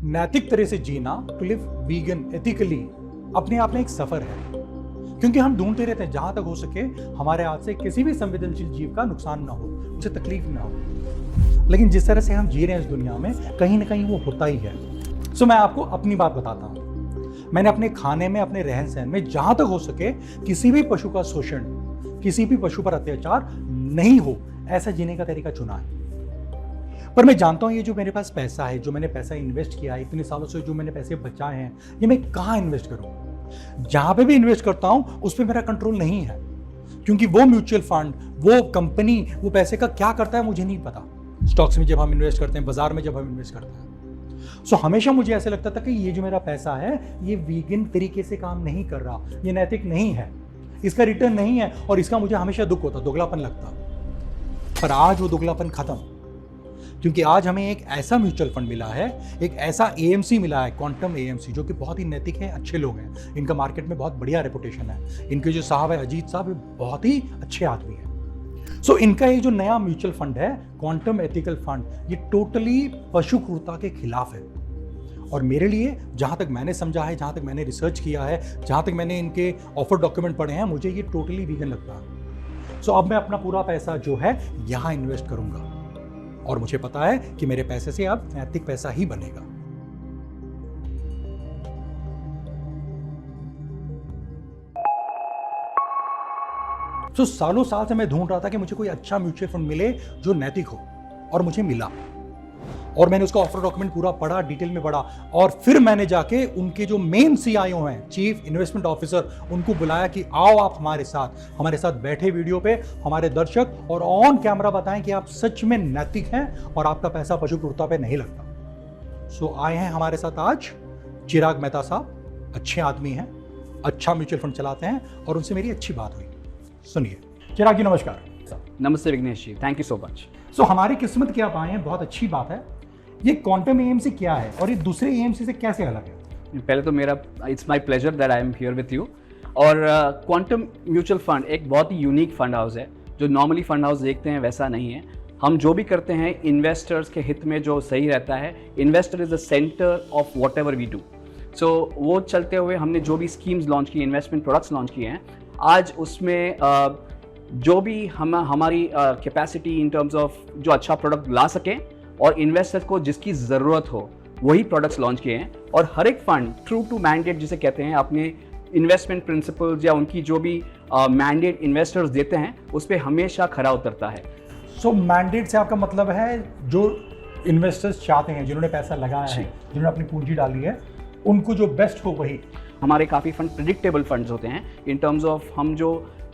नैतिक तरह से जीना, टू लिव वीगन एथिकली, अपने आप में एक सफर है। क्योंकि हम ढूंढते रहते हैं जहां तक हो सके हमारे हाथ से किसी भी संवेदनशील जीव का नुकसान ना हो, उसे तकलीफ ना हो। लेकिन जिस तरह से हम जी रहे हैं इस दुनिया में, कहीं ना कहीं वो होता ही है। सो मैं आपको अपनी बात बताता हूँ। मैंने अपने खाने में, अपने रहन सहन में जहां तक हो सके किसी भी पशु का शोषण, किसी भी पशु पर अत्याचार नहीं हो, ऐसा जीने का तरीका चुना है। पर मैं जानता हूं ये जो मेरे पास पैसा है, जो मैंने पैसा इन्वेस्ट किया है इतने सालों से, जो मैंने पैसे बचाए हैं, ये मैं कहाँ इन्वेस्ट करूं? जहां पे भी इन्वेस्ट करता हूं उस पर मेरा कंट्रोल नहीं है। क्योंकि वो म्यूचुअल फंड, वो कंपनी, वो पैसे का क्या करता है मुझे नहीं पता। स्टॉक्स में जब हम इन्वेस्ट करते हैं, बाजार में जब हम इन्वेस्ट करते हैं, सो हमेशा मुझे ऐसे लगता था कि ये जो मेरा पैसा है ये वीगन तरीके से काम नहीं कर रहा, ये नैतिक नहीं है, इसका रिटर्न नहीं है, और इसका मुझे हमेशा दुख होता, दोगलापन लगता। पर आज वो दोगलापन खत्म, क्योंकि आज हमें एक ऐसा म्यूचुअल फंड मिला है, एक ऐसा एएमसी मिला है, क्वांटम एएमसी, जो कि बहुत ही नैतिक है, अच्छे लोग हैं, इनका मार्केट में बहुत बढ़िया रेपुटेशन है। इनके जो साहब है अजीत साहब, बहुत ही अच्छे आदमी हैं। सो इनका ये जो नया म्यूचुअल फंड है, क्वांटम एथिकल फंड, ये टोटली पशु क्रूरता के खिलाफ है। और मेरे लिए, जहां तक मैंने समझा है, जहां तक मैंने रिसर्च किया है, जहां तक मैंने इनके ऑफर डॉक्यूमेंट पढ़े हैं, मुझे ये टोटली वीगन लगता है। सो अब मैं अपना पूरा पैसा जो है यहां इन्वेस्ट करूंगा, और मुझे पता है कि मेरे पैसे से अब नैतिक पैसा ही बनेगा। तो सालों साल से मैं ढूंढ रहा था कि मुझे कोई अच्छा म्यूचुअल फंड मिले जो नैतिक हो, और मुझे मिला। और मैंने उसका ऑफर डॉक्यूमेंट पूरा पढ़ा, डिटेल में पढ़ा, और फिर मैंने जाके उनके जो मेन सीआईओ हैं, चीफ इन्वेस्टमेंट ऑफिसर, उनको बुलाया कि आओ आप हमारे साथ बैठे वीडियो पे हमारे दर्शक, और ऑन कैमरा बताएं कि आप सच में नैतिक हैं और आपका पैसा पशु क्रूरता पे नहीं लगता। सो आए हैं हमारे साथ आज चिराग मेहता साहब, अच्छे आदमी हैं, अच्छा म्यूचुअल फंड चलाते हैं, और उनसे मेरी अच्छी बात हुई। सुनिए। चिराग जी नमस्कार। नमस्ते विघ्नेश जी, थैंक यू सो मच। सो हमारी किस्मत की आप आए हैं, बहुत अच्छी बात है। ये क्वांटम एएमसी क्या है और ये दूसरे एएमसी से कैसे अलग है? पहले तो मेरा it's my pleasure that I am here with you. और क्वांटम म्यूचुअल फंड एक बहुत ही यूनिक फंड हाउस है, जो नॉर्मली फंड हाउस देखते हैं वैसा नहीं है। हम जो भी करते हैं इन्वेस्टर्स के हित में जो सही रहता है, investor is the centre of whatever we do. So वो चलते हुए हमने जो भी स्कीम्स लॉन्च की, इन्वेस्टमेंट प्रोडक्ट्स लॉन्च किए हैं, आज उसमें जो भी हमारी कैपेसिटी इन टर्म्स ऑफ जो अच्छा प्रोडक्ट ला सकें और इन्वेस्टर को जिसकी ज़रूरत हो वही प्रोडक्ट्स लॉन्च किए हैं। और हर एक फंड ट्रू टू मैंडेट जिसे कहते हैं, अपने इन्वेस्टमेंट प्रिंसिपल्स या उनकी जो भी मैंडेट इन्वेस्टर्स देते हैं उस पर हमेशा खरा उतरता है। सो मैंडेट से आपका मतलब है जो इन्वेस्टर्स चाहते हैं, जिन्होंने पैसा लगाया है, जिन्होंने अपनी पूंजी डाली है, उनको जो बेस्ट हो वही। हमारे काफ़ी फंड प्रिडिक्टेबल फंड्स होते हैं इन टर्म्स ऑफ हम जो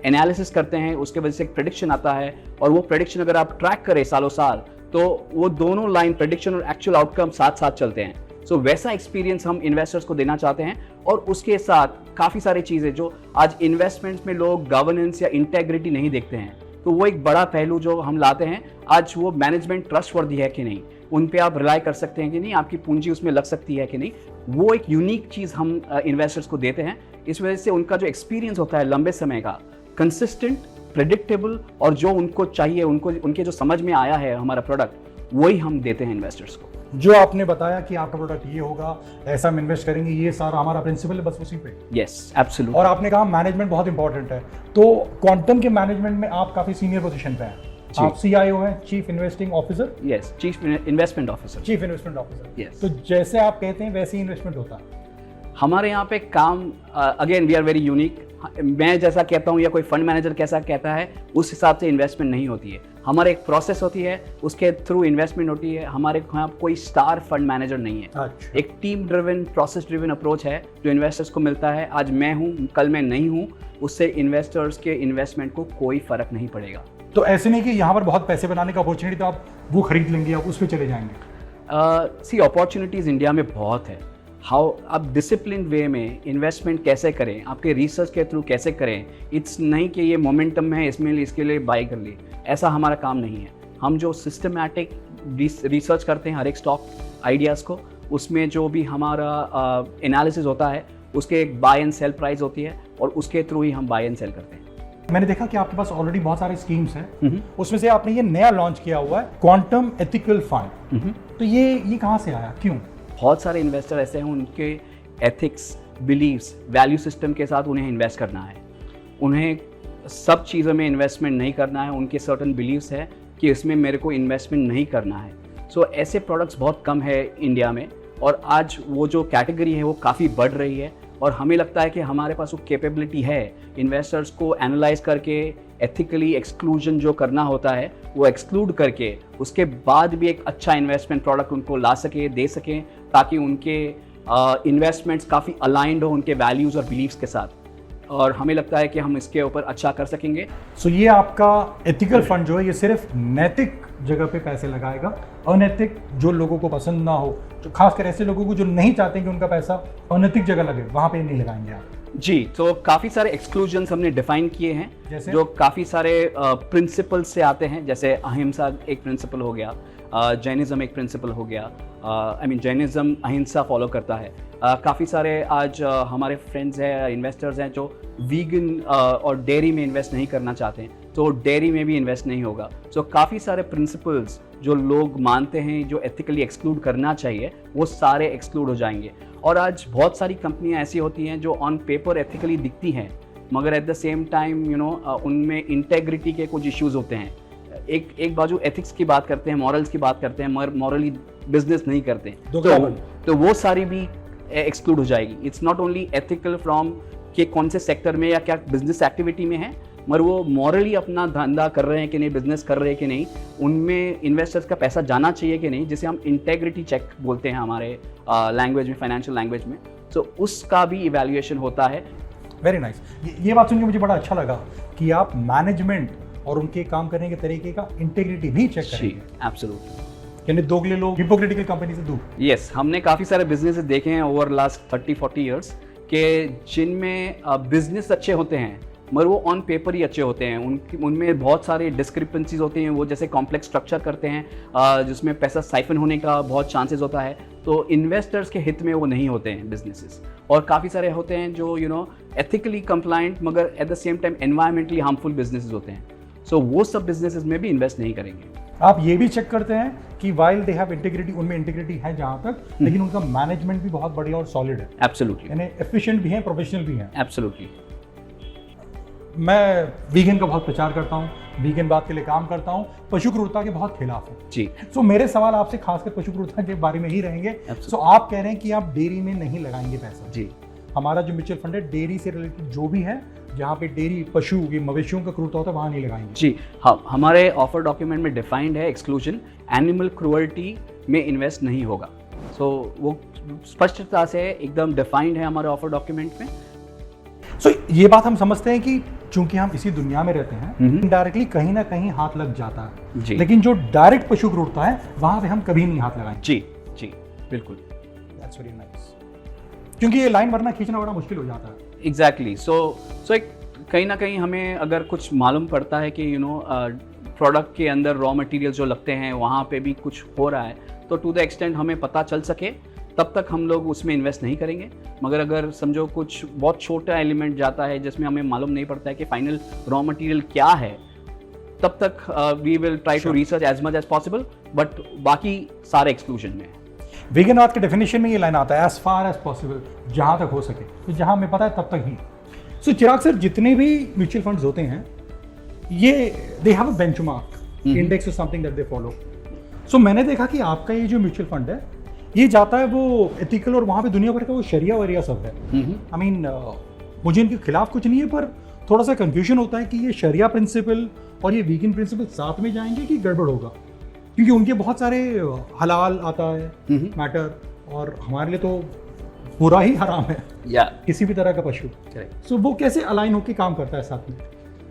एनालिसिस करते हैं उसके वजह से एक प्रेडिक्शन आता है, और वो प्रेडिक्शन अगर आप ट्रैक करें सालों साल तो वो दोनों लाइन, प्रेडिक्शन और एक्चुअल आउटकम साथ साथ चलते हैं। सो वैसा एक्सपीरियंस हम इन्वेस्टर्स को देना चाहते हैं। और उसके साथ काफ़ी सारी चीज़ें जो आज इन्वेस्टमेंट्स में लोग गवर्नेंस या इंटेग्रिटी नहीं देखते हैं, तो वो एक बड़ा पहलू जो हम लाते हैं आज, वो मैनेजमेंट ट्रस्टवर्दी है कि नहीं, उन पे आप रिलाई कर सकते हैं कि नहीं, आपकी पूंजी उसमें लग सकती है कि नहीं, वो एक यूनिक चीज़ हम इन्वेस्टर्स को देते हैं। इस वजह से उनका जो एक्सपीरियंस होता है लंबे समय का, कंसिस्टेंट, प्रेडिक्टेबल, और जो उनको चाहिए, उनके जो समझ में आया है हमारा प्रोडक्ट, वही हम देते हैं इन्वेस्टर्स को। जो आपने बताया कि आपका प्रोडक्ट ये होगा, ऐसा हम इन्वेस्ट करेंगे, ये सारा हमारा प्रिंसिपल है, बस उसी पे। Yes, absolutely. और आपने कहा मैनेजमेंट बहुत इंपॉर्टेंट है, तो क्वांटम के मैनेजमेंट में आप काफी सीनियर पोजीशन पे हैं। आप सीआईओ हैं, chief investing officer. Yes, chief investment officer. Chief investment officer. Yes. तो जैसे आप कहते हैं वैसे ही इन्वेस्टमेंट होता है हमारे यहाँ पे काम। Again we are very unique. मैं जैसा कहता हूँ या कोई फंड मैनेजर कैसा कहता है, उस हिसाब से इन्वेस्टमेंट नहीं होती है। हमारे एक प्रोसेस होती है, उसके थ्रू इन्वेस्टमेंट होती है। हमारे यहाँ कोई स्टार फंड मैनेजर नहीं है। अच्छा। एक team driven, process driven approach है जो इन्वेस्टर्स को मिलता है। आज मैं हूँ, कल मैं नहीं हूँ, उससे इन्वेस्टर्स के इन्वेस्टमेंट को कोई फर्क नहीं पड़ेगा। तो ऐसे नहीं कि यहाँ पर बहुत पैसे बनाने का अपॉर्चुनिटी, तो आप वो खरीद लेंगे, आप उस पर चले जाएंगे। सी अपॉर्चुनिटीज़ इंडिया में बहुत है। हाउ आप डिसिप्लिन वे में इन्वेस्टमेंट कैसे करें, आपके रिसर्च के थ्रू कैसे करें। इट्स नहीं कि ये मोमेंटम है इसमें, इसके लिए बाई कर ली, ऐसा हमारा काम नहीं है। हम जो सिस्टमैटिक रिसर्च करते हैं हर एक स्टॉक आइडियाज़ को, उसमें जो भी हमारा एनालिसिस होता है, उसके एक बाय एंड सेल प्राइस होती है, और उसके थ्रू ही हम बाय एंड सेल करते हैं। मैंने देखा कि आपके पास ऑलरेडी बहुत सारे स्कीम्स हैं, उसमें से आपने ये नया लॉन्च किया हुआ है क्वांटम एथिकल फंड। तो ये कहाँ से आया, क्यों? बहुत सारे इन्वेस्टर ऐसे हैं उनके एथिक्स, बिलीव्स, वैल्यू सिस्टम के साथ उन्हें इन्वेस्ट करना है। उन्हें सब चीज़ों में इन्वेस्टमेंट नहीं करना है, उनके सर्टन बिलीव्स है कि इसमें मेरे को इन्वेस्टमेंट नहीं करना है। सो ऐसे प्रोडक्ट्स बहुत कम है इंडिया में, और आज वो जो कैटेगरी है वो काफ़ी बढ़ रही है, और हमें लगता है कि हमारे पास वो कैपेबिलिटी है इन्वेस्टर्स को एनालाइज करके एथिकली एक्सक्लूजन जो करना होता है वो एक्सक्लूड करके उसके बाद भी एक अच्छा इन्वेस्टमेंट प्रोडक्ट उनको ला सके, दे सकें, ताकि उनके इन्वेस्टमेंट्स काफ़ी अलाइंड हो उनके वैल्यूज़ और बिलीव्स के साथ, और हमें लगता है कि हम इसके ऊपर अच्छा कर सकेंगे। सो ये आपका एथिकल फंड जो है ये सिर्फ नैतिक जगह पे पैसे लगाएगा, अनैतिक जो लोगों को पसंद ना हो, जो खासकर ऐसे लोगों को जो नहीं चाहते कि उनका पैसा अनैतिक जगह लगे, वहाँ पे नहीं लगाएंगे आप? जी, तो काफ़ी सारे एक्सक्लूजन्स हमने डिफाइन किए हैं, जैसे? जो काफ़ी सारे प्रिंसिपल्स से आते हैं, जैसे अहिंसा एक प्रिंसिपल हो गया, जैनिज़्म एक प्रिंसिपल हो गया, जैनिज़्म अहिंसा फॉलो करता है। काफ़ी सारे आज हमारे फ्रेंड्स हैं, इन्वेस्टर्स हैं जो वीगन और डेयरी में इन्वेस्ट नहीं करना चाहते हैं, तो डेयरी में भी इन्वेस्ट नहीं होगा। सो काफ़ी सारे प्रिंसिपल्स जो लोग मानते हैं जो एथिकली एक्सक्लूड करना चाहिए वो सारे एक्सक्लूड हो जाएंगे। और आज बहुत सारी कंपनियां ऐसी होती हैं जो ऑन पेपर एथिकली दिखती हैं, मगर एट द सेम टाइम उनमें इंटेग्रिटी के कुछ इश्यूज होते हैं। एक बाजू एथिक्स की बात करते हैं, मॉरल्स की बात करते हैं, मगर मॉरली बिजनेस नहीं करते, तो वो सारी भी एक्सक्लूड हो जाएगी। It's not only ethical from कि कौन से सेक्टर में या क्या बिजनेस एक्टिविटी में है, मगर वो मॉरली अपना धंधा कर रहे हैं कि नहीं, बिजनेस कर रहे हैं कि नहीं, उनमें इन्वेस्टर्स का पैसा जाना चाहिए कि नहीं, जिसे हम इंटेग्रिटी चेक बोलते हैं हमारे लैंग्वेज में, फाइनेंशियल लैंग्वेज में। तो उसका भी इवैल्यूएशन होता है। Very nice. ये बात सुन के मुझे बड़ा अच्छा लगा कि आप मैनेजमेंट और उनके काम करने के तरीके का इंटेग्रिटी भी चेक करेंगे। एब्सोल्युटली। यानी दोगले लोग हिपोक्रेटिकल कंपनी से दूर। यस, हमने काफ़ी सारे बिजनेसेस देखे हैं ओवर लास्ट 30-40 ईयर्स के, जिनमें बिजनेस अच्छे होते हैं मगर वो ऑन पेपर ही अच्छे होते हैं, उनमें बहुत सारे डिस्क्रिपेंसीज होते हैं, वो जैसे कॉम्प्लेक्स स्ट्रक्चर करते हैं जिसमें पैसा साइफन होने का बहुत चांसेस होता है, तो इन्वेस्टर्स के हित में वो नहीं होते हैं बिजनेसेस। और काफ़ी सारे होते हैं जो एथिकली कंप्लाइंट मगर at the same time environmentally harmful businesses होते हैं, सो वो सब बिजनेसेस में भी इन्वेस्ट नहीं करेंगे। आप ये भी चेक करते हैं कि वाइल दे हैव इंटीग्रिटी, उनमें इंटीग्रिटी है जहाँ तक, लेकिन उनका मैनेजमेंट भी बहुत बढ़िया और सॉलिड है। एब्सोल्युटली। यानी एफिशिएंट भी है, प्रोफेशनल भी है। एब्सोल्युटली। मैं वीगन का बहुत प्रचार करता हूँ, वीगन बात के लिए काम करता हूँ, पशु क्रूरता के बहुत खिलाफ हूँ जी। सो मेरे सवाल आपसे खासकर पशु क्रूरता के बारे में ही रहेंगे। सो आप कह रहे हैं कि आप डेयरी में नहीं लगाएंगे पैसा। जी। हमारा जो म्यूचुअल फंड है डेयरी से रिलेटेड जो भी है, जहाँ पे डेयरी पशु ये मवेशियों का क्रूरता होता है, वहाँ नहीं लगाएंगे। जी हाँ, हमारे ऑफर डॉक्यूमेंट में डिफाइंड है एक्सक्लूजन, एनिमल क्रूअल्टी में इन्वेस्ट नहीं होगा। सो वो स्पष्टता से एकदम डिफाइंड है हमारे ऑफर डॉक्यूमेंट में। सो ये बात हम समझते हैं कि चूंकि हम इसी दुनिया में रहते हैं, इनडायरेक्टली कहीं ना कहीं हाथ लग जाता है जी। लेकिन जो डायरेक्ट पशु क्रूरता है वहां पे हम कभी नहीं हाथ लगाएंगे। जी जी बिल्कुल। दैट्स वेरी नाइस, क्योंकि ये लाइन वरना खींचना बड़ा मुश्किल हो जाता है। एग्जैक्टली। सो एक कहीं ना कहीं हमें अगर कुछ मालूम पड़ता है कि प्रोडक्ट के अंदर रॉ मटेरियल जो लगते हैं वहाँ पे भी कुछ हो रहा है, तो टू द एक्सटेंट हमें पता चल सके तब तक हम लोग उसमें इन्वेस्ट नहीं करेंगे। मगर अगर समझो कुछ बहुत छोटा एलिमेंट जाता है जिसमें हमें मालूम नहीं पड़ता है कि फाइनल रॉ मटेरियल क्या है, तब तक we will try to research as much as possible, but बाकी सारे एक्सक्लूजन में है। वीगनवाद के डेफिनेशन में ये लाइन आता है, एज फार एज पॉसिबल, जहाँ तक हो सके, तो जहाँ हमें पता है तब तक ही। सो चिराग सर, जितने भी म्यूचुअल फंड्स होते हैं ये they have a benchmark index is something that they follow. So मैंने देखा कि आपका ये जो म्यूचुअल फंड है ये जाता है वो एथिकल, और वहाँ पे दुनिया भर का वो शरिया वरिया सब है। आई मीन मुझे इनके खिलाफ कुछ नहीं है, पर थोड़ा सा कंफ्यूजन होता है कि ये शरिया प्रिंसिपल और ये वीगन प्रिंसिपल साथ में जाएंगे कि गड़बड़ होगा, क्योंकि उनके बहुत सारे हलाल आता है मैटर, और हमारे लिए तो पूरा ही हराम है किसी भी तरह का पशु। सो वो कैसे अलाइन होकर काम करता है साथ में?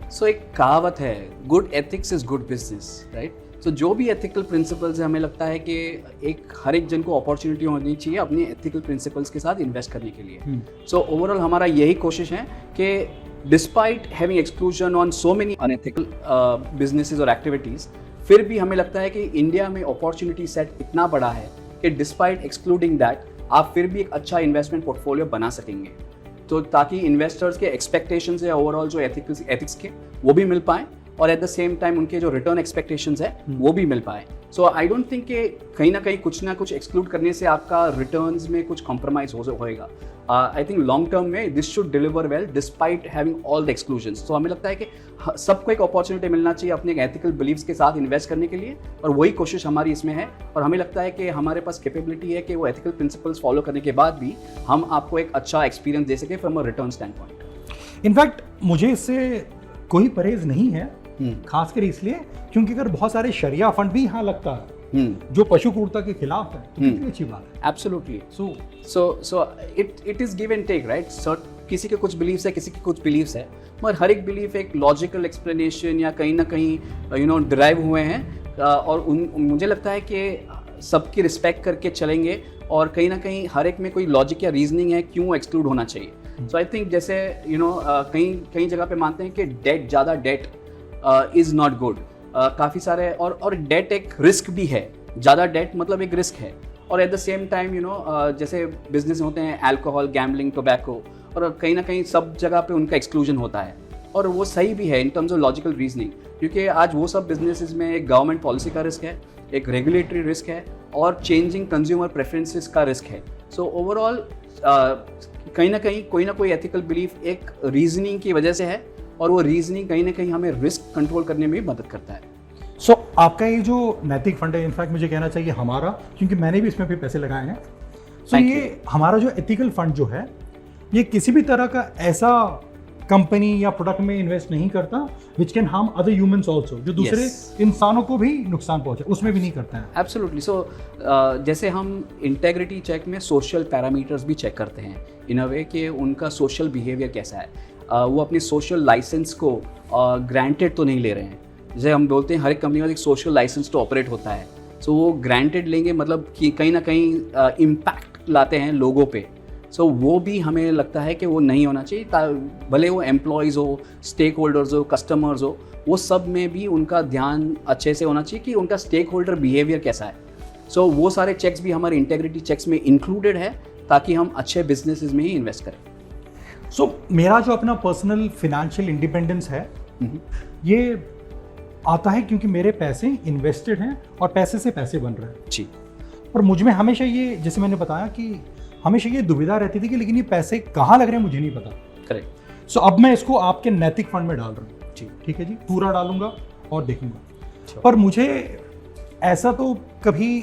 सो एक कहावत है, good ethics is good business, right. So जो भी एथिकल प्रिंसिपल्स है, हमें लगता है कि हर एक जन को अपॉर्चुनिटी होनी चाहिए अपने एथिकल प्रिंसिपल्स के साथ इन्वेस्ट करने के लिए। सो ओवरऑल हमारा यही कोशिश है कि despite having exclusion on so many unethical businesses और एक्टिविटीज़, फिर भी हमें लगता है कि इंडिया में अपॉर्चुनिटी सेट इतना बड़ा है कि डिस्पाइट एक्सक्लूडिंग दैट आप फिर भी एक अच्छा इन्वेस्टमेंट पोर्टफोलियो बना सकेंगे, तो ताकि इन्वेस्टर्स के एक्सपेक्टेशंस है ओवरऑल जो एथिक्स के वो भी मिल पाएँ, और एट द सेम टाइम उनके जो रिटर्न एक्सपेक्टेशंस है वो भी मिल पाए. सो आई डोंट थिंक कि कहीं ना कुछ एक्सक्लूड करने से आपका रिटर्न्स में कुछ कॉम्प्रोमाइज होएगा. आई थिंक लॉन्ग टर्म में this should deliver well despite having all the exclusions. तो हमें लगता है कि सबको एक अपॉर्चुनिटी मिलना चाहिए अपने एथिकल बिलीव्स के साथ इन्वेस्ट करने के लिए, और वही कोशिश हमारी इसमें है. और हमें लगता है कि हमारे पास कैपेबिलिटी है कि वो एथिकल प्रिंसिपल्स फॉलो करने के बाद भी हम आपको एक अच्छा एक्सपीरियंस दे सके from a return stand point. In fact मुझे इससे कोई परहेज नहीं है, खासकर इसलिए क्योंकि अगर बहुत सारे शरिया फंड भी यहाँ लगता है जो पशु क्रूरता के खिलाफ है, तो कितनी अच्छी बात है. Absolutely. So it is give and take, right. किसी के कुछ बिलीव्स है, किसी के कुछ बिलीव्स है, मगर हर एक बिलीफ एक लॉजिकल एक्सप्लेनेशन या कहीं ना कहीं डिराइव हुए हैं. और मुझे लगता है कि सबकी रिस्पेक्ट करके चलेंगे, और कहीं ना कहीं हर एक में कोई लॉजिक या रीजनिंग है क्यों एक्सक्लूड होना चाहिए. सो आई थिंक जैसे कहीं जगह पे मानते हैं कि ज़्यादा डेट इज़ नॉट गुड. काफ़ी सारे और डेट एक रिस्क भी है. ज़्यादा डेट मतलब एक रिस्क है. और एट द सेम टाइम जैसे बिजनेस होते हैं अल्कोहल, गैम्बलिंग, टोबैको, और कहीं ना कहीं सब जगह पे उनका एक्सक्लूजन होता है. और वो सही भी है in terms of logical reasoning, क्योंकि आज वो सब बिजनेसेस में एक गवर्नमेंट पॉलिसी का रिस्क है, एक रेगुलेटरी रिस्क है, और चेंजिंग कंज्यूमर प्रेफरेंसेस का रिस्क है. सो ओवरऑल कहीं ना कहीं कोई ना कोई एथिकल बिलीफ एक रीजनिंग की वजह से है, और वो रीजनिंग कहीं ना कहीं हमें रिस्क कंट्रोल करने में भी मदद करता है. सो आपका ये जो नैतिक फंड है, इनफैक्ट मुझे कहना चाहिए हमारा, क्योंकि मैंने भी इसमें भी पैसे लगाए हैं. सो ये हमारा जो एथिकल फंड जो है, ये किसी भी तरह का ऐसा कंपनी या प्रोडक्ट में इन्वेस्ट नहीं करता which can harm other humans also, जो दूसरे इंसानों को भी नुकसान पहुंचे, उसमें भी नहीं करता है. एब्सोल्युटली. सो जैसे हम इंटेग्रिटी चेक में सोशल पैरामीटर्स भी चेक करते हैं इन अ वे कि उनका सोशल बिहेवियर कैसा है. वो अपनी सोशल लाइसेंस को ग्रांटेड तो नहीं ले रहे हैं. जैसे हम बोलते हैं हर एक कंपनी में एक सोशल लाइसेंस टू ऑपरेट होता है. सो वो ग्रांटेड लेंगे मतलब कि कहीं ना कहीं इम्पैक्ट लाते हैं लोगों पे. सो वो भी हमें लगता है कि वो नहीं होना चाहिए. भले वो एम्प्लॉयज़ हो, स्टेक होल्डर्स हो, कस्टमर्स हो, वो सब में भी उनका ध्यान अच्छे से होना चाहिए कि उनका स्टेक होल्डर बिहेवियर कैसा है. सो वो सारे चेक्स भी हमारे इंटेग्रिटी चेक्स में इंक्लूडेड है, ताकि हम अच्छे बिजनेसेस में ही इन्वेस्ट करें. सो मेरा जो अपना पर्सनल फिनेंशियल इंडिपेंडेंस है, ये आता है क्योंकि मेरे पैसे इन्वेस्टेड हैं और पैसे से पैसे बन रहे हैं जी. पर मुझ में हमेशा ये, जैसे मैंने बताया कि हमेशा ये दुविधा रहती थी कि लेकिन ये पैसे कहाँ लग रहे हैं मुझे नहीं पता. करेक्ट. सो अब मैं इसको आपके नैतिक फंड में डाल रहा हूँ. जी. ठीक है जी, पूरा डालूंगा और देखूंगा. पर मुझे ऐसा तो कभी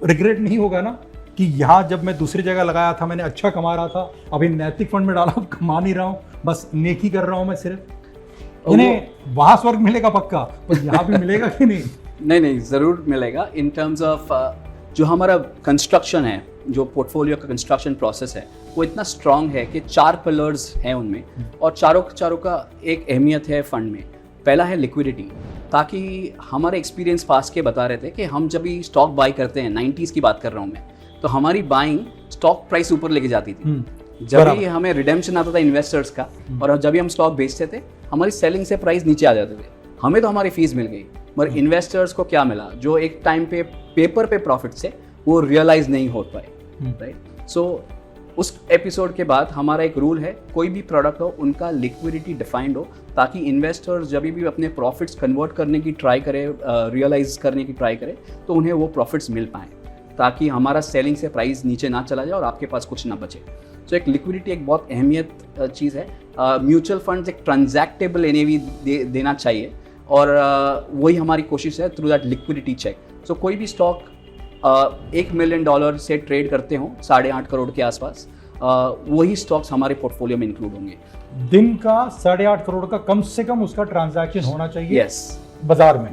रिग्रेट नहीं होगा ना कि यहाँ जब मैं दूसरी जगह लगाया था मैंने अच्छा कमा रहा था, अभी नैतिक फंड में डाला कमा नहीं रहा हूँ, बस नेकी कर रहा हूँ मैं सिर्फ. उन्हें वहाँ स्वर्ग मिलेगा पक्का, पर यहाँ भी मिलेगा कि नहीं? नहीं, ज़रूर मिलेगा. इन टर्म्स ऑफ जो हमारा कंस्ट्रक्शन है, जो पोर्टफोलियो का कंस्ट्रक्शन प्रोसेस है, वो इतना स्ट्रांग है कि 4 पिलर्स हैं उनमें, और चारों का एक अहमियत है फंड में. पहला है लिक्विडिटी, ताकि हमारे एक्सपीरियंस पास के बता रहे थे कि हम जब भी स्टॉक बाई करते हैं, 90s की बात कर रहा हूँ मैं, तो हमारी बाइंग स्टॉक प्राइस ऊपर लेके जाती थी. जब भी हमें रिडेम्पशन आता था इन्वेस्टर्स का, और जब भी हम स्टॉक बेचते थे, हमारी सेलिंग से प्राइस नीचे आ जाते थे. हमें तो हमारी फीस मिल गई, मगर इन्वेस्टर्स को क्या मिला? जो एक टाइम पे पेपर पे प्रॉफिट से वो रियलाइज नहीं हो पाए. राइट. सो उस एपिसोड के बाद हमारा एक रूल है, कोई भी प्रोडक्ट हो उनका लिक्विडिटी डिफाइंड हो, ताकि इन्वेस्टर्स जब भी अपने प्रॉफिट्स कन्वर्ट करने की ट्राई करें, रियलाइज करने की ट्राई करें, तो उन्हें वो प्रॉफिट्स मिल पाएँ, ताकि हमारा सेलिंग से प्राइस नीचे ना चला जाए और आपके पास कुछ ना बचे. सो एक लिक्विडिटी एक बहुत अहमियत चीज़ है. म्यूचुअल फंड्स एक ट्रांजैक्टेबल एनएवी देना चाहिए, और वही हमारी कोशिश है थ्रू दैट लिक्विडिटी चेक. सो कोई भी स्टॉक $1 मिलियन से ट्रेड करते हों 8.5 करोड़ के आसपास, वही स्टॉक्स हमारे पोर्टफोलियो में इंक्लूड होंगे. दिन का 8.5 करोड़ का कम से कम उसका ट्रांजैक्शन होना चाहिए. यस. बाजार में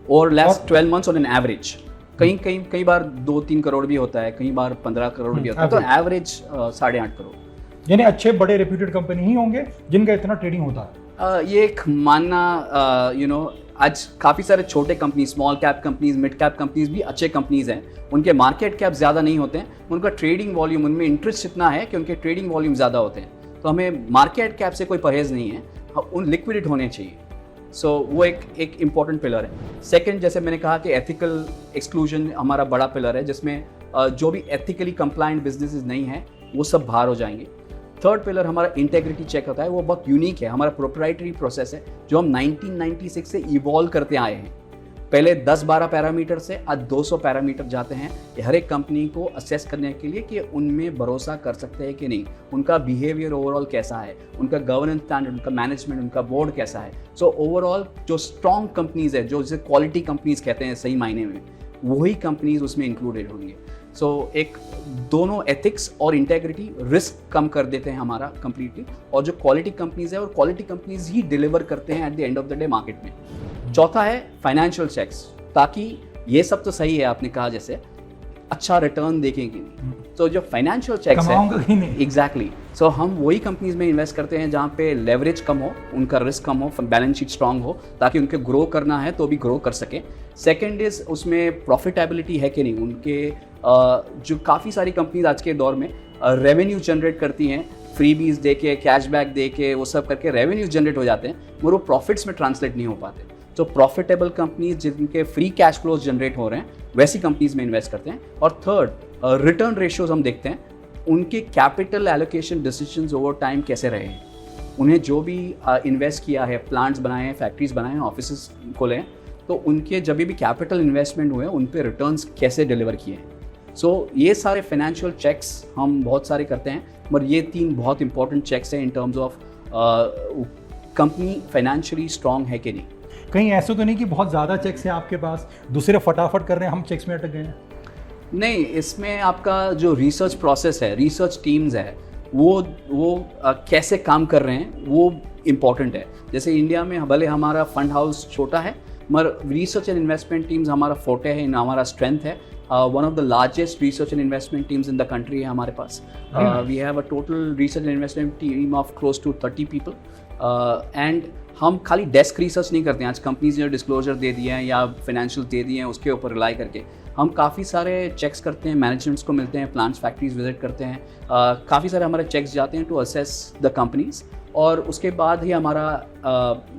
और last 12 months on an average. कई बार 2-3 करोड़ भी होता है, कई बार 15 करोड़ भी होता है, तो एवरेज 8.5 करोड़. यानी अच्छे बड़े रेप्यूटेड कंपनी ही होंगे जिनका इतना ट्रेडिंग होता है. ये एक मानना, आज काफ़ी सारे छोटे company, small cap companies, mid cap companies भी अच्छे कंपनीज हैं. उनके मार्केट कैप ज़्यादा नहीं होते हैं, उनका ट्रेडिंग वॉल्यूम, उनमें इंटरेस्ट इतना है कि उनके ट्रेडिंग वॉल्यूम ज़्यादा होते हैं. तो हमें मार्केट कैप से कोई परहेज़ नहीं है, उन लिक्विडिट होने चाहिए. सो वो एक इम्पॉर्टेंट पिलर है. सेकंड, जैसे मैंने कहा कि एथिकल एक्सक्लूजन हमारा बड़ा पिलर है, जिसमें जो भी एथिकली कंप्लायंट बिजनेसेस नहीं है वो सब बाहर हो जाएंगे. थर्ड पिलर हमारा इंटेग्रिटी चेक होता है, वो बहुत यूनिक है, हमारा प्रोप्राइटरी प्रोसेस है जो हम 1996 से इवॉल्व करते आए हैं। पहले 10-12 पैरामीटर से आज 200 पैरामीटर जाते हैं, हर एक कंपनी को असेस करने के लिए कि उनमें भरोसा कर सकते हैं कि नहीं, उनका बिहेवियर ओवरऑल कैसा है, उनका गवर्नेंस स्टैंडर्ड, उनका मैनेजमेंट, उनका बोर्ड कैसा है। सो ओवरऑल जो स्ट्रॉन्ग कंपनीज है, जो जिसे क्वालिटी कंपनीज कहते हैं सही मायने में, वही कंपनीज उसमें इंक्लूडेड होंगे। सो एक दोनों एथिक्स और इंटेग्रिटी रिस्क कम कर देते हैं हमारा कंप्लीटली, और जो क्वालिटी कंपनीज है और क्वालिटी कंपनीज ही डिलीवर करते हैं at the end of the day market में। चौथा है फाइनेंशियल चेक्स, ताकि ये सब तो सही है आपने कहा जैसे अच्छा रिटर्न देखेंगे नहीं, तो जो फाइनेंशियल चेक्स है एग्जैक्टली, सो हम वही कंपनीज में इन्वेस्ट करते हैं जहाँ पे लेवरेज कम हो, उनका रिस्क कम हो, बैलेंस शीट स्ट्रांग हो, ताकि उनके ग्रो करना है तो भी ग्रो कर सके। सेकेंड इज उसमें प्रॉफिटेबिलिटी है कि नहीं, उनके जो काफ़ी सारी कंपनीज आज के दौर में रेवेन्यू जनरेट करती हैं, फ्रीबीज दे के, कैशबैक दे के, वो सब करके रेवेन्यू जनरेट हो जाते हैं, मगर वो प्रॉफिट्स में ट्रांसलेट नहीं हो पाते। तो प्रॉफिटेबल कंपनीज जिनके फ्री कैश फ्लोज जनरेट हो रहे हैं वैसी कंपनीज में इन्वेस्ट करते हैं। और थर्ड रिटर्न रेशियोज हम देखते हैं, उनके capital allocation decisions over time कैसे रहे हैं, उन्हें जो भी इन्वेस्ट किया है, प्लांट्स बनाए हैं, फैक्ट्रीज बनाए हैं, ऑफिस खोले हैं, तो उनके जब भी कैपिटल इन्वेस्टमेंट हुए उन पे रिटर्न्स कैसे डिलीवर किए हैं। सो ये सारे फाइनेंशियल चेक्स हम बहुत सारे करते हैं, मगर ये 3 बहुत इंपॉर्टेंट चेक्स हैं in terms of company financially strong है कि नहीं। कहीं ऐसा तो नहीं कि बहुत ज़्यादा चेक्स हैं आपके पास, दूसरे फटाफट कर रहे हैं, हम चेक्स में अटक गए हैं? नहीं, इसमें आपका जो रिसर्च प्रोसेस है, रिसर्च टीम्स है, वो कैसे काम कर रहे हैं वो इम्पॉर्टेंट है। जैसे इंडिया में भले हमारा फंड हाउस छोटा है, मगर रिसर्च एंड इन्वेस्टमेंट टीम्स हमारा फोर्टे है, हमारा स्ट्रेंथ है। One of the largest research and investment teams in the country है हमारे पास। We have a total research and investment team of close to 30 people, and हम खाली डेस्क रिसर्च नहीं करते हैं। आज कंपनीज ने डिस्क्लोजर दे दिए हैं या फाइनेंशियल दे दिए हैं, उसके ऊपर रिलाई करके हम काफ़ी सारे चेक्स करते हैं, मैनेजमेंट्स को मिलते हैं, प्लांट्स फैक्ट्रीज विजिट करते हैं, काफ़ी सारे हमारे चेक्स जाते हैं टू असेस द कंपनीज, और उसके बाद ही हमारा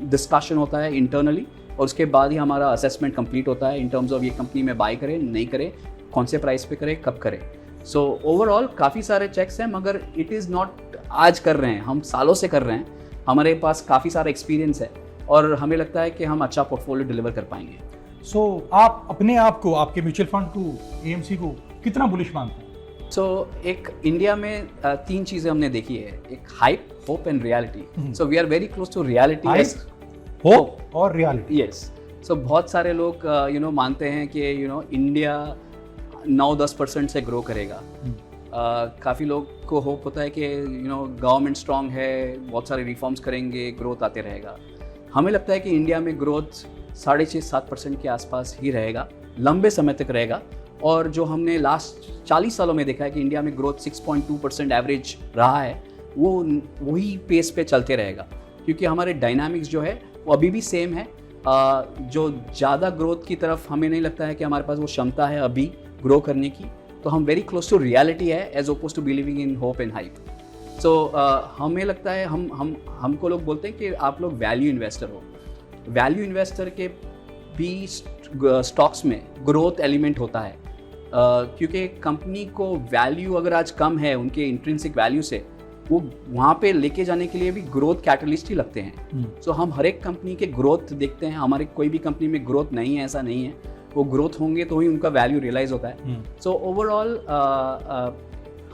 डिस्कशन होता है इंटरनली, और उसके बाद ही हमारा असेसमेंट कंप्लीट होता है इन टर्म्स ऑफ ये कंपनी में बाय करें, नहीं करें, कौन से प्राइस पे करें, कब करें। सो ओवरऑल काफ़ी सारे चेक्स हैं, मगर इट इज़ नॉट आज कर रहे हैं, हम सालों से कर रहे हैं, हमारे पास काफ़ी सारा एक्सपीरियंस है और हमें लगता है कि हम अच्छा पोर्टफोलियो डिलीवर कर पाएंगे। सो आप अपने आप को, आपके म्यूचुअल फंड को, एएमसी को कितना बुलिश मानते हैं? सो एक इंडिया में 3 चीज़ें हमने देखी है, एक hype, hope and reality. So we are very close to reality, hope और रियलिटी। यस। सो बहुत सारे लोग मानते हैं कि इंडिया 9-10% से ग्रो करेगा। काफ़ी लोग को होप होता है कि गवर्नमेंट स्ट्रांग है, बहुत सारे रिफॉर्म्स करेंगे, ग्रोथ आते रहेगा। हमें लगता है कि इंडिया में ग्रोथ 6.5-7% के आसपास ही रहेगा, लंबे समय तक रहेगा। और जो हमने लास्ट 40 सालों में देखा है कि इंडिया में ग्रोथ 6.2% एवरेज रहा है, वो वही पेस पे चलते रहेगा, क्योंकि हमारे डायनामिक्स जो है वो अभी भी सेम है। जो ज़्यादा ग्रोथ की तरफ हमें नहीं लगता है कि हमारे पास वो क्षमता है अभी ग्रो करने की, तो हम वेरी क्लोज टू रियलिटी है as oppose to believing in hope and hype. So हमें लगता है हमको लोग बोलते हैं कि आप लोग वैल्यू इन्वेस्टर हो। वैल्यू इन्वेस्टर के भी स्टॉक्स में ग्रोथ एलिमेंट होता है, क्योंकि कंपनी को वैल्यू अगर आज कम है उनके इंट्रिंसिक वैल्यू से, वो वहाँ पे लेके जाने के लिए भी ग्रोथ कैटलिस्ट ही लगते हैं। सो हम हर एक कंपनी के ग्रोथ देखते हैं, हमारे कोई भी कंपनी में ग्रोथ नहीं है ऐसा नहीं है, वो ग्रोथ होंगे तो ही उनका वैल्यू रियलाइज होता है। सो ओवरऑल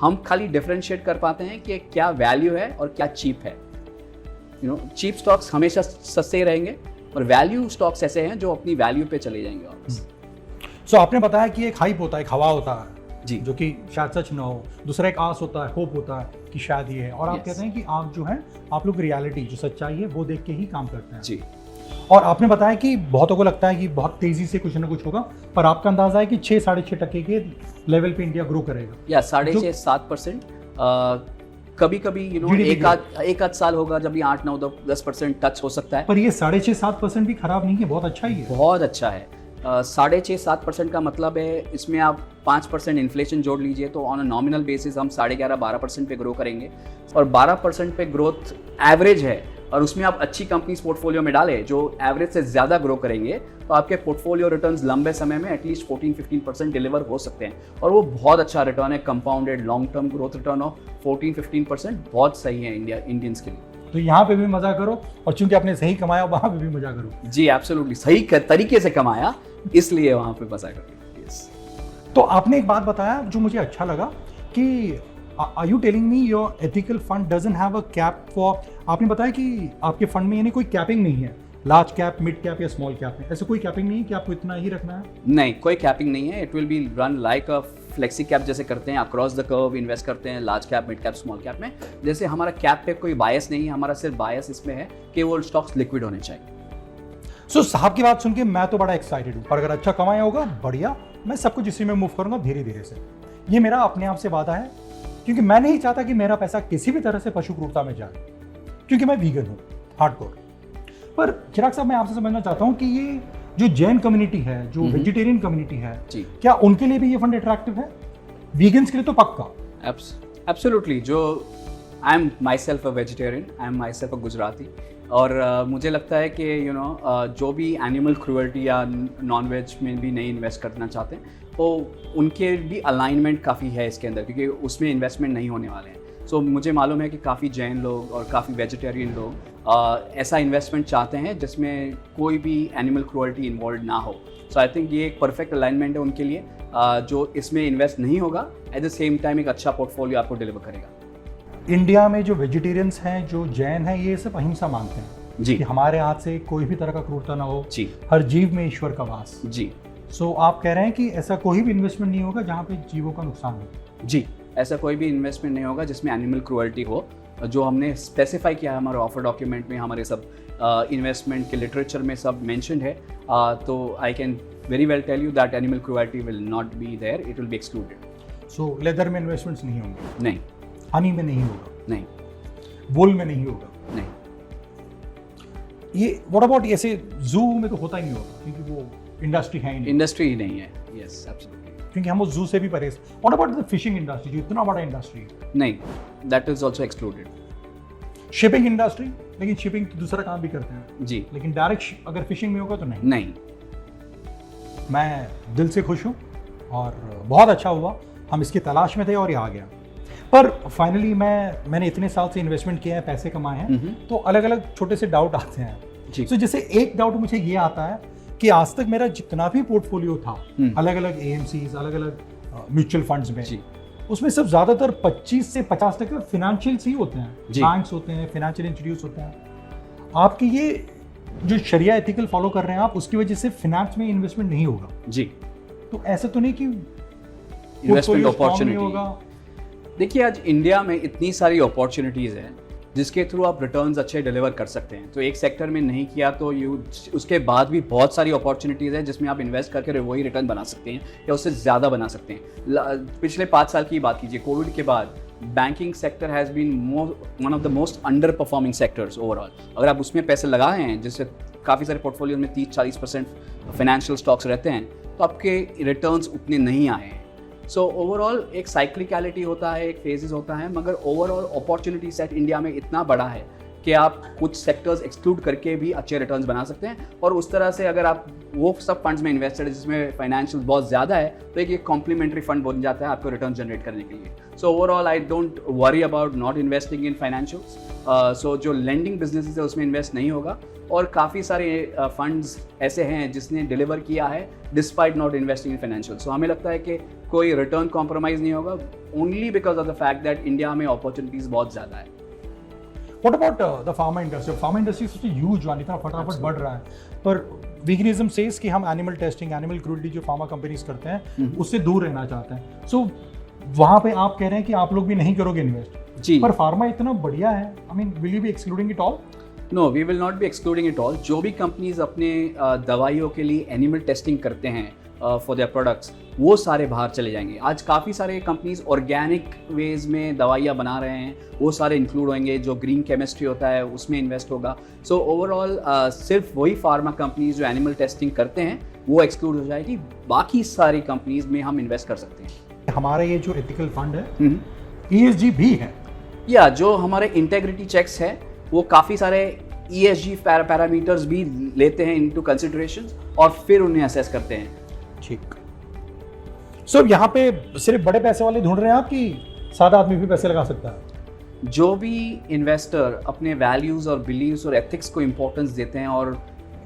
हम खाली डिफरेंशिएट कर पाते हैं कि क्या वैल्यू है और क्या चीप है। चीप स्टॉक्स हमेशा सस्ते रहेंगे और वैल्यू स्टॉक्स ऐसे हैं जो अपनी वैल्यू पे चले जाएंगे वापस। सो आपने बताया कि एक हाइप होता है, एक हवा होता है जी, जो कि शायद सच ना हो, दूसरा एक आस होता है, होप होता है कि शायद ये है, और आप कहते हैं कि आप जो है आप लोग रियलिटी जो सच्चाई है वो देख के ही काम करते हैं जी। और आपने बताया कि बहुतों को लगता है कि बहुत तेजी से कुछ ना कुछ होगा, पर आपका अंदाजा है कि 6-6.5% के लेवल पे इंडिया ग्रो करेगा, या 6.5-7%। कभी कभी एक आध साल होगा जब ये 8-9-10% टच हो सकता है, पर ये 6.5-7% भी खराब नहीं है, बहुत अच्छा ही है। बहुत अच्छा है। 6.5-7% का मतलब है इसमें आप 5% इन्फ्लेशन जोड़ लीजिए तो ऑन अ नॉमिनल बेसिस हम 11.5-12% पे ग्रो करेंगे, और 12% पे ग्रोथ एवरेज है, और उसमें आप अच्छी कंपनीज पोर्टफोलियो में डालें जो एवरेज से ज़्यादा ग्रो करेंगे, तो आपके पोर्टफोलियो रिटर्न्स लंबे समय में एटलीस्ट 14-15% डिलीवर हो सकते हैं। और वो बहुत अच्छा रिटर्न है, compounded long term growth return of 14-15% बहुत सही है इंडियंस के लिए। तो यहाँ पे भी मजा करो, और चूंकि आपने सही कमाया वहां पे भी मजा करो। जी एब्सोल्युटली, सही तरीके से कमाया इसलिए वहाँ पे मजा करो। यस। तो आपने एक बात बताया जो मुझे अच्छा लगा कि are you telling me your ethical fund doesn't have a cap for, आपने बताया कि आपके फंड में यानी कोई कैपिंग नहीं है, लार्ज कैप, मिड कैप या स्मॉल कैप में, ऐसे कोई कैपिंग नहीं है कि आपको इतना ही रखना है? नहीं, कोई कैपिंग नहीं है। It will be run like a flexi cap जैसे करते हैं, अक्रॉस द कर्व इन्वेस्ट करते हैं large cap, mid cap, small cap में। जैसे हमारा कैप पे कोई बायस नहीं है, हमारा सिर्फ बायस इसमें है कि वो स्टॉक्स लिक्विड होने चाहिए। सो साहब की बात सुन के मैं तो बड़ा एक्साइटेड हूँ, और अगर अच्छा कमाया होगा बढ़िया, मैं सब कुछ इसी में मूव करूंगा धीरे धीरे से। ये मेरा अपने आप से वादा है, क्योंकि मैं नहीं चाहता कि मेरा पैसा किसी भी तरह से पशु क्रूरता में जाए, क्योंकि मैं वीगन हूँ हार्डकोर। पर चिराग साहब, मैं आपसे समझना चाहता हूँ कि ये जो जैन कम्युनिटी है, जो वेजिटेरियन कम्युनिटी है, क्या उनके लिए भी ये फंड अट्रैक्टिव है? वीगन्स के लिए तो पक्का। एब्सोल्युटली। जो I am myself a vegetarian, I am myself a Gujarati, और मुझे लगता है कि जो भी एनिमल क्रूअल्टी या नॉन वेज में भी नहीं इन्वेस्ट करना चाहते हैं, तो उनके भी अलाइनमेंट काफ़ी है इसके अंदर, क्योंकि उसमें इन्वेस्टमेंट नहीं होने वाले हैं। सो मुझे मालूम है कि काफ़ी जैन लोग और काफ़ी वेजिटेरियन लोग ऐसा इन्वेस्टमेंट चाहते हैं जिसमें कोई भी एनिमल क्रूअल्टी इन्वॉल्व ना हो। सो आई थिंक ये एक परफेक्ट अलाइनमेंट है उनके लिए, जो इसमें इन्वेस्ट नहीं होगा, एट द सेम टाइम एक अच्छा पोर्टफोलियो आपको डिलीवर करेगा। इंडिया में जो वेजिटेरियंस हैं, जो जैन हैं, ये सब अहिंसा मानते हैं जी, कि हमारे हाथ से कोई भी तरह का क्रूरता ना हो जी, हर जीव में ईश्वर का वास जी। सो आप कह रहे हैं कि ऐसा कोई भी इन्वेस्टमेंट नहीं होगा जहाँ पे जीवों का नुकसान हो? जी, ऐसा कोई भी इन्वेस्टमेंट नहीं होगा जिसमें एनिमल क्रूअल्टी हो, जो हमने स्पेसिफाई किया है हमारे ऑफर डॉक्यूमेंट में, हमारे सब इन्वेस्टमेंट के लिटरेचर में सब मेंशन्ड है। तो I can very well tell you that animal cruelty will not be there, it will be excluded. So leather में इन्वेस्टमेंट्स नहीं होंगे? नहीं। हनी में नहीं होगा? नहीं। वूल में नहीं होगा? नहीं। ये व्हाट अबाउट, ऐसे जू में तो होता ही नहीं होगा क्योंकि वो इंडस्ट्री है ही नहीं। इंडस्ट्री ही नहीं है। Yes absolutely. क्योंकि हम उस जू से भी परहेज। What about the fishing industry, जो इतना बड़ा इंडस्ट्री है? नहीं, that is also excluded. Shipping industry, लेकिन शिपिंग तो दूसरा काम भी करते हैं जी, लेकिन डायरेक्ट अगर फिशिंग में होगा तो नहीं। नहीं। मैं दिल से खुश हूँ और बहुत अच्छा हुआ, हम इसकी तलाश में थे और ये आ गया। पर फाइनली मैंने इतने साल से इन्वेस्टमेंट किया है, पैसे कमाए हैं, तो अलग अलग छोटे से डाउट आते हैं जी। तो जैसे एक डाउट मुझे ये आता है कि आज तक मेरा जितना भी पोर्टफोलियो था अलग अलग एएमसीज, अलग अलग म्यूचुअल फंड्स में जी, उसमें सब ज्यादातर 25 से 50% फाइनेंशियल्स ही होते हैं, जी। बैंक्स होते हैं, फाइनेंशियल इंस्टीट्यूट्स होते हैं। आपकी ये जो शरिया एथिकल फॉलो कर रहे हैं आप, उसकी वजह से फाइनेंस में इन्वेस्टमेंट नहीं होगा जी। तो ऐसा तो नहीं कि इन्वेस्टमेंट अपॉर्चुनिटी, देखिए आज इंडिया में इतनी सारी अपॉर्चुनिटीज़ हैं जिसके थ्रू आप रिटर्न्स अच्छे डिलीवर कर सकते हैं। तो एक सेक्टर में नहीं किया तो उसके बाद भी बहुत सारी अपॉर्चुनिटीज़ हैं जिसमें आप इन्वेस्ट करके वही रिटर्न बना सकते हैं या उससे ज़्यादा बना सकते हैं। पिछले 5 साल की बात कीजिए, कोविड के बाद banking sector has been one of the most underperforming sectors overall. अगर आप उसमें पैसे लगाए हैं, जिससे काफ़ी सारे पोर्टफोलियो में 30-40% फाइनेंशियल स्टॉक्स रहते हैं, तो आपके रिटर्न्स उतने नहीं आए हैं। सो ओवरऑल एक साइक्लिकलिटी होता है, एक फेजेस होता है, मगर ओवरऑल अपॉर्चुनिटी सेट इंडिया में इतना बड़ा है कि आप कुछ सेक्टर्स एक्सक्लूड करके भी अच्छे रिटर्न्स बना सकते हैं। और उस तरह से अगर आप वो सब फंड्स में इन्वेस्टेड है जिसमें फाइनेंशियल बहुत ज़्यादा है, तो एक कॉम्प्लीमेंट्री फंड बन जाता है आपको रिटर्न जनरेट करने के लिए। So overall I don't worry about not investing in financials. So जो लेंडिंग बिजनेसेस है उसमें इन्वेस्ट नहीं होगा, और काफ़ी सारे फंड्स ऐसे हैं जिसने डिलीवर किया है despite not investing in financial. So हमें लगता है कि कोई रिटर्न कॉम्प्रोमाइज़ नहीं होगा, only because of the fact that India में अपॉर्चुनिटीज़ बहुत ज़्यादा है। What about the pharma industry? Pharma industry सबसे ह्यूज वाली इतना फटाफट बढ़ रहा है, पर वीगनिज्म सेज कि हम एनिमल टेस्टिंग, एनिमल क्रूरल्टी जो फार्मा कंपनीज करते हैं उससे दूर रहना चाहते हैं। सो वहाँ पे आप कह रहे हैं कि आप लोग भी नहीं करोगे इन्वेस्ट जी, पर फार्मा इतना बढ़िया है, I mean will you be excluding it all? No, we will not be excluding it all. जो भी कंपनीज अपने दवाइयों के लिए एनिमल टेस्टिंग करते हैं फॉर देयर प्रोडक्ट्स, वो सारे बाहर चले जाएंगे। आज काफ़ी सारे कंपनीज ऑर्गेनिक वेज में दवाइयाँ बना रहे हैं, वो सारे इंक्लूड होंगे। जो ग्रीन केमिस्ट्री होता है उसमें इन्वेस्ट होगा। सो ओवरऑल सिर्फ वही फार्मा कंपनीज जो एनिमल टेस्टिंग करते हैं वो एक्सक्लूड हो जाएगी, बाकी सारी कंपनीज में हम इन्वेस्ट कर सकते हैं। हमारा ये जो एथिकल फंड है ESG भी है, या जो हमारे इंटेग्रिटी चेक्स है वो काफ़ी सारे ESG पैरामीटर्स भी लेते हैं इनटू कंसिडरेशन और फिर उन्हें असेस करते हैं। ठीक। सो यहाँ पे सिर्फ बड़े पैसे वाले ढूंढ रहे हैं आप कि सादा आदमी भी पैसे लगा सकता है? जो भी इन्वेस्टर अपने वैल्यूज़ और बिलीव्स और एथिक्स को इम्पोर्टेंस देते हैं और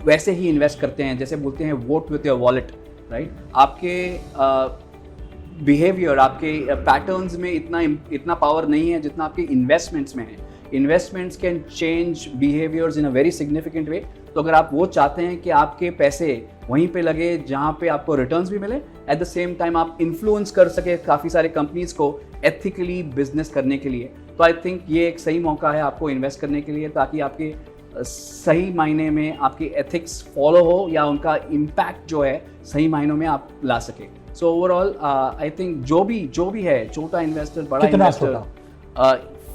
वैसे ही इन्वेस्ट करते हैं, जैसे बोलते हैं vote with your wallet, right? आपके बिहेवियर, आपके पैटर्न्स में इतना पावर नहीं है जितना आपके इन्वेस्टमेंट्स में है। Investments can change behaviours in a very significant way. तो अगर आप वो चाहते हैं कि आपके पैसे वहीं पे लगे जहाँ पे आपको रिटर्न्स भी मिले, एट द सेम टाइम आप इन्फ्लुएंस कर सके काफ़ी सारे कंपनीज को एथिकली बिजनेस करने के लिए, तो आई थिंक ये एक सही मौका है आपको इन्वेस्ट करने के लिए, ताकि आपके सही मायने में आपकी एथिक्स फॉलो हो या उनका इम्पैक्ट जो है सही मायनों में आप ला सके। सो ओवरऑल आई थिंक जो भी है, छोटा इन्वेस्टर, बड़ा इन्वेस्टर,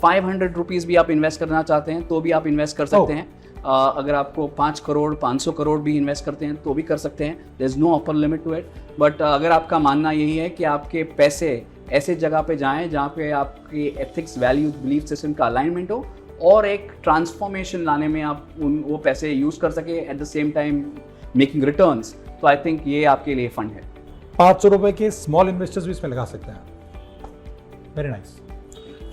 500 रुपीज़ भी आप इन्वेस्ट करना चाहते हैं तो भी आप इन्वेस्ट कर सकते हैं। अगर आपको 5 करोड़ 500 करोड़ भी इन्वेस्ट करते हैं तो भी कर सकते हैं। There is no upper limit to it. But अगर आपका मानना यही है कि आपके पैसे ऐसे जगह पे जाएं जहाँ पे आपके एथिक्स, वैल्यूज, बिलीफ सिस्टम का अलाइनमेंट हो और एक ट्रांसफॉर्मेशन लाने में आप वो पैसे यूज़ कर सके at the same time making returns, तो आई थिंक ये आपके लिए फंड है। 500 रुपए के स्मॉल इन्वेस्टर्स भी इसमें लगा सकते हैं। Very nice.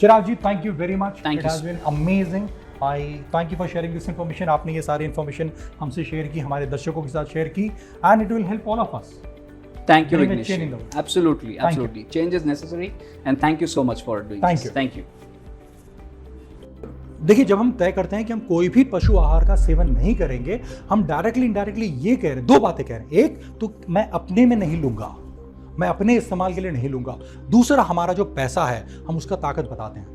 Chirag ji, thank you very much. Thank it you. Has been amazing. I thank you for sharing this information. आपने ये सारी इन्फॉर्मेशन हमसे शेयर की, हमारे दर्शकों के साथ शेयर की, and it will help all of us. Thank you, Bring a Vignesh. change in the world. Absolutely, Thank you. absolutely. Change is necessary, and thank you so much for doing Thank this. you. Thank you. देखिए, जब हम तय करते हैं कि हम कोई भी पशु आहार का सेवन नहीं करेंगे, हम डायरेक्टली इनडायरेक्टली ये कह रहे हैं, दो बातें कह रहे हैं। एक तो मैं अपने में नहीं लूंगा, मैं अपने इस्तेमाल के लिए नहीं लूंगा। दूसरा, हमारा जो पैसा है हम उसका ताकत बताते हैं,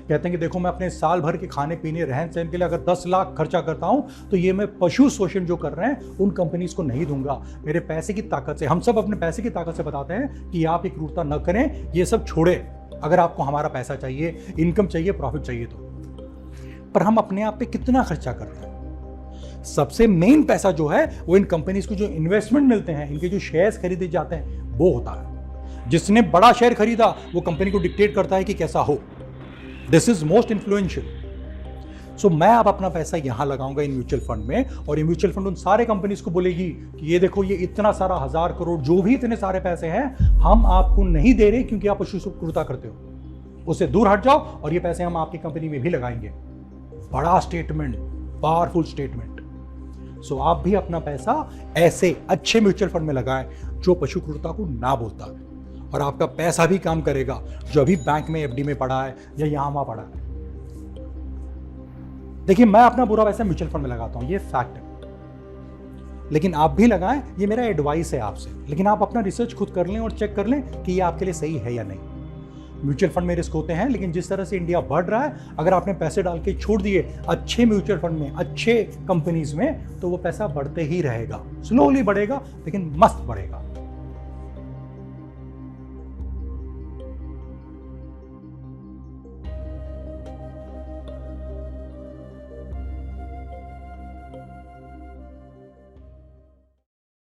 कहते हैं कि देखो, मैं अपने साल भर के खाने पीने रहन सहन के लिए अगर 10 लाख खर्चा करता हूं तो ये मैं पशु शोषण जो कर रहे हैं उन कंपनीज को नहीं दूंगा। मेरे पैसे की ताकत से, हम सब अपने पैसे की ताकत से बताते हैं कि आप एक क्रूरता न करें, ये सब छोड़े। अगर आपको हमारा पैसा चाहिए, इनकम चाहिए, प्रॉफिट चाहिए तो। पर हम अपने आप पे कितना खर्चा करते हैं? सबसे मेन पैसा जो है वो इन कंपनीज को जो इन्वेस्टमेंट मिलते हैं, इनके जो शेयर्स खरीदे जाते हैं, वो होता है। जिसने बड़ा शेयर खरीदा वो कंपनी को डिक्टेट करता है कि कैसा हो। This is most influential. So मैं अब अपना पैसा यहां लगाऊंगा इन म्यूचुअल फंड में, और ये म्यूचुअल फंड उन सारे कंपनीज को बोलेगी कि ये देखो, ये इतना सारा 1000 करोड़ जो भी इतने सारे पैसे हैं हम आपको नहीं दे रहे क्योंकि आप पशु क्रूरता करते हो, उससे दूर हट जाओ और ये पैसे हम आपकी कंपनी में भी लगाएंगे। बड़ा स्टेटमेंट, पावरफुल स्टेटमेंट। सो आप भी अपना पैसा ऐसे अच्छे म्यूचुअल फंड में लगाएं जो पशु क्रूरता को ना बोलता है, और आपका पैसा भी काम करेगा जो अभी बैंक में एफडी में पड़ा है या यहां वहां पड़ा है। देखिए, मैं अपना पूरा पैसा म्यूचुअल फंड में लगाता हूं, ये फैक्ट है, लेकिन आप भी लगाएं, ये मेरा एडवाइस है आपसे। लेकिन आप अपना रिसर्च खुद कर लें और चेक कर लें कि ये आपके लिए सही है या नहीं। म्यूचुअल फंड में रिस्क होते हैं, लेकिन जिस तरह से इंडिया बढ़ रहा है, अगर आपने पैसे डाल के छोड़ दिए अच्छे म्यूचुअल फंड में, अच्छे कंपनीज में, तो वो पैसा बढ़ते ही रहेगा। स्लोली बढ़ेगा लेकिन मस्त बढ़ेगा।